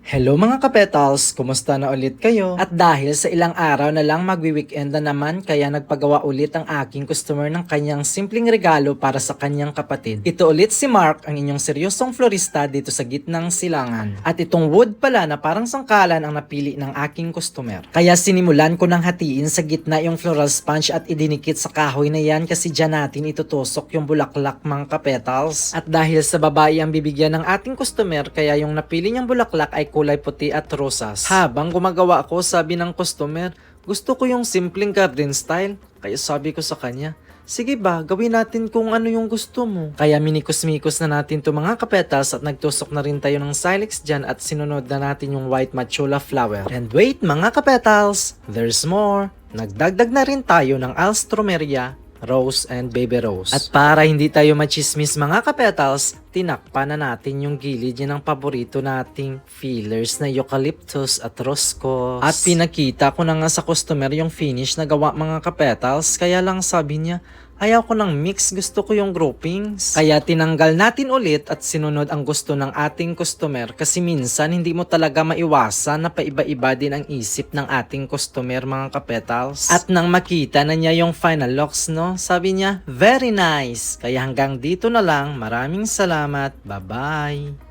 Hello mga kapetals! Kumusta na ulit kayo? At dahil sa ilang araw na lang magwi-weekend na naman kaya nagpagawa ulit ang aking customer ng kanyang simpleng regalo para sa kanyang kapatid. Ito ulit si Mark, ang inyong seryosong florista dito sa gitnang silangan. At itong wood pala na parang sangkalan ang napili ng aking customer. Kaya sinimulan ko ng hatiin sa gitna yung floral sponge at idinikit sa kahoy na yan kasi dyan natin itutusok yung bulaklak mga kapetals. At dahil sa babae ang bibigyan ng ating customer kaya yung napili niyang bulaklak ay kulay puti at rosas. Habang gumagawa ako, sabi ng customer, gusto ko yung simpleng garden style. Kaya sabi ko sa kanya, sige ba, gawin natin kung ano yung gusto mo. Kaya minikos-mikos na natin to mga kapetals at nagtusok na rin tayo ng silex dyan at sinunod na natin yung white matula flower. And wait mga kapetals, there's more. Nagdagdag na rin tayo ng alstroemeria, rose and baby rose. At para hindi tayo machismis mga kapetals, tinakpan na natin yung gilid niya ng paborito nating fillers na eucalyptus at roscos. At pinakita ko na nga sa customer yung finish na gawa mga kapetals, kaya lang sabi niya, ayaw ko ng mix, gusto ko yung groupings. Kaya tinanggal natin ulit at sinunod ang gusto ng ating customer kasi minsan hindi mo talaga maiwasan na paiba-iba din ang isip ng ating customer mga kapetals. At nang makita na niya yung final looks, no, sabi niya, very nice. Kaya hanggang dito na lang, maraming salamat, bye-bye.